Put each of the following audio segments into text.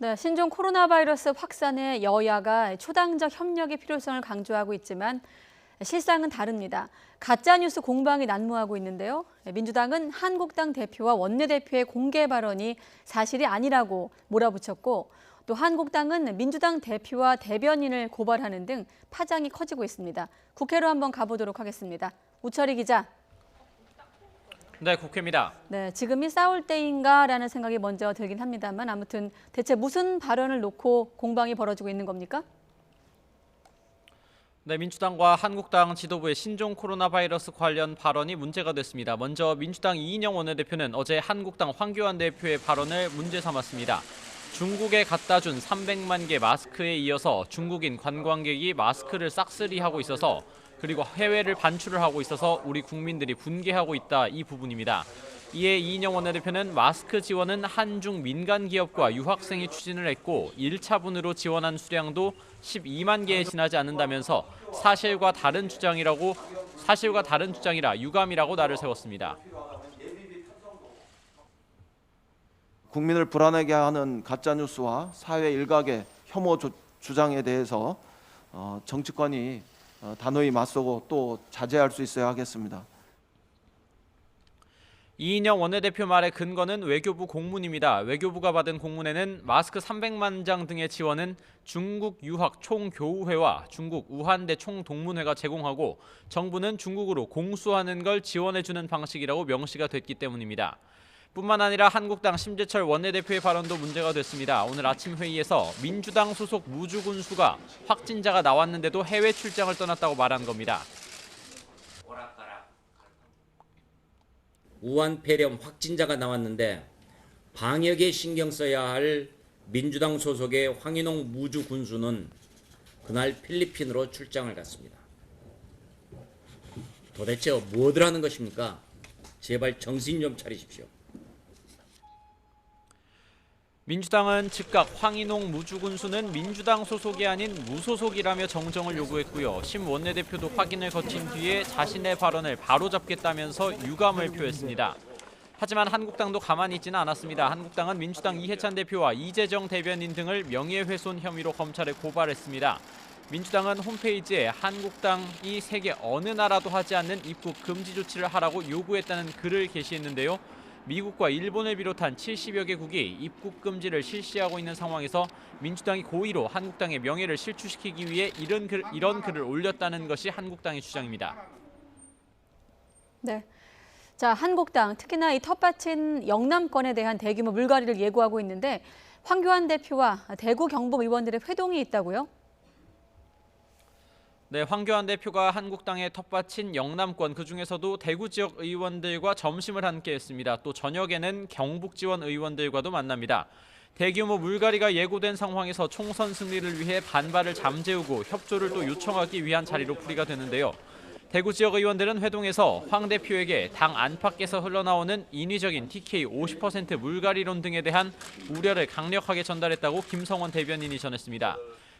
네, 신종 코로나 바이러스 확산에 여야가 초당적 협력의 필요성을 강조하고 있지만 실상은 다릅니다. 가짜뉴스 공방이 난무하고 있는데요. 민주당은 한국당 대표와 원내대표의 공개 발언이 사실이 아니라고 몰아붙였고 또 한국당은 민주당 대표와 대변인을 고발하는 등 파장이 커지고 있습니다. 국회로 한번 가보도록 하겠습니다. 우철희 기자. 네, 국회입니다. 네, 지금이 싸울 때인가라는 생각이 먼저 들긴 합니다만 아무튼 대체 무슨 발언을 놓고 공방이 벌어지고 있는 겁니까? 네, 민주당과 한국당 지도부의 신종 코로나 바이러스 관련 발언이 문제가 됐습니다. 먼저 민주당 이인영 원내대표는 어제 한국당 황교안 대표의 발언을 문제 삼았습니다. 중국에 갖다 준 300만 개 마스크에 이어서 중국인 관광객이 마스크를 싹쓸이하고 있어서 그리고 해외를 반출을 하고 있어서 우리 국민들이 분개하고 있다, 이 부분입니다. 이에 이인영 원내대표는 마스크 지원은 한중 민간 기업과 유학생이 추진을 했고 1차분으로 지원한 수량도 12만 개에 지나지 않는다면서 사실과 다른 주장이라 유감이라고 날을 세웠습니다. 국민을 불안하게 하는 가짜뉴스와 사회 일각의 혐오 주장에 대해서 정치권이 단호히 맞서고 또 자제할 수 있어야 하겠습니다. 이인영 원내대표 말의 근거는 외교부 공문입니다. 외교부가 받은 공문에는 마스크 300만 장 등의 지원은 중국 유학 총교우회와 중국 우한대 총동문회가 제공하고 정부는 중국으로 공수하는 걸 지원해주는 방식이라고 명시가 됐기 때문입니다. 뿐만 아니라 한국당 심재철 원내대표의 발언도 문제가 됐습니다. 오늘 아침 회의에서 민주당 소속 무주군수가 확진자가 나왔는데도 해외 출장을 떠났다고 말한 겁니다. 우한 폐렴 확진자가 나왔는데 방역에 신경 써야 할 민주당 소속의 황인홍 무주 군수는 그날 필리핀으로 출장을 갔습니다. 도대체 뭐들 하는 것입니까? 제발 정신 좀 차리십시오. 민주당은 즉각 황인홍 무주군수는 민주당 소속이 아닌 무소속이라며 정정을 요구했고요. 심 원내대표도 확인을 거친 뒤에 자신의 발언을 바로잡겠다면서 유감을 표했습니다. 하지만 한국당도 가만히 있지는 않았습니다. 한국당은 민주당 이해찬 대표와 이재정 대변인 등을 명예훼손 혐의로 검찰에 고발했습니다. 민주당은 홈페이지에 한국당이 세계 어느 나라도 하지 않는 입국 금지 조치를 하라고 요구했다는 글을 게시했는데요. 미국과 일본을 비롯한 70여 개국이 입국 금지를 실시하고 있는 상황에서 민주당이 고의로 한국당의 명예를 실추시키기 위해 이런 글을 올렸다는 것이 한국당의 주장입니다. 네. 자, 한국당 특히나 이 텃밭인 영남권에 대한 대규모 물갈이를 예고하고 있는데 황교안 대표와 대구 경북 의원들의 회동이 있다고요? 네, 황교안 대표가 한국당의 텃밭인 영남권 그중에서도 대구 지역 의원들과 점심을 함께했습니다. 또 저녁에는 경북 지원 의원들과도 만납니다. 대규모 물갈이가 예고된 상황에서 총선 승리를 위해 반발을 잠재우고 협조를 또 요청하기 위한 자리로 풀이가 되는데요. 대구 지역 의원들은 회동에서 황 대표에게 당 안팎에서 흘러나오는 인위적인 TK 50% 물갈이론 등에 대한 우려를 강력하게 전달했다고 김성원 대변인이 전했습니다.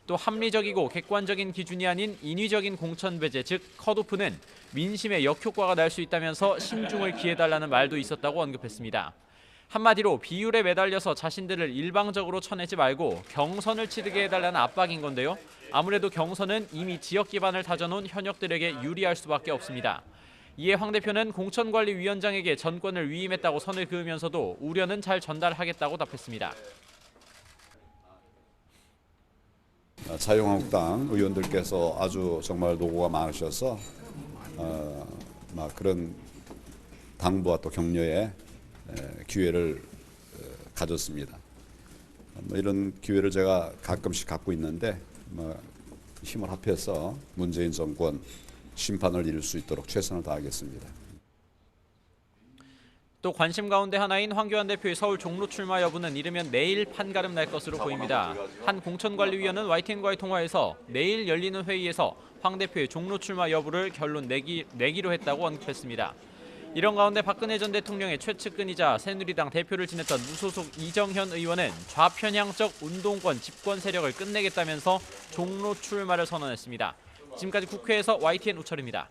또 합리적이고 객관적인 기준이 아닌 인위적인 공천 배제, 즉 컷오프는 민심에 역효과가 날 수 있다면서 신중을 기해달라는 말도 있었다고 언급했습니다. 한마디로 비율에 매달려서 자신들을 일방적으로 쳐내지 말고 경선을 치르게 해달라는 압박인 건데요. 아무래도 경선은 이미 지역 기반을 다져놓은 현역들에게 유리할 수밖에 없습니다. 이에 황 대표는 공천관리위원장에게 전권을 위임했다고 선을 그으면서도 우려는 잘 전달하겠다고 답했습니다. 자유한국당 의원들께서 아주 정말 노고가 많으셔서 그런 당부와 또 격려의 기회를 가졌습니다. 이런 기회를 제가 가끔씩 갖고 있는데 힘을 합해서 문재인 정권 심판을 이룰 수 있도록 최선을 다하겠습니다. 또 관심 가운데 하나인 황교안 대표의 서울 종로 출마 여부는 이르면 내일 판가름 날 것으로 보입니다. 한 공천관리위원은 YTN과의 통화에서 내일 열리는 회의에서 황 대표의 종로 출마 여부를 결론 내기로 했다고 언급했습니다. 이런 가운데 박근혜 전 대통령의 최측근이자 새누리당 대표를 지냈던 무소속 이정현 의원은 좌편향적 운동권 집권 세력을 끝내겠다면서 종로 출마를 선언했습니다. 지금까지 국회에서 YTN 우철입니다.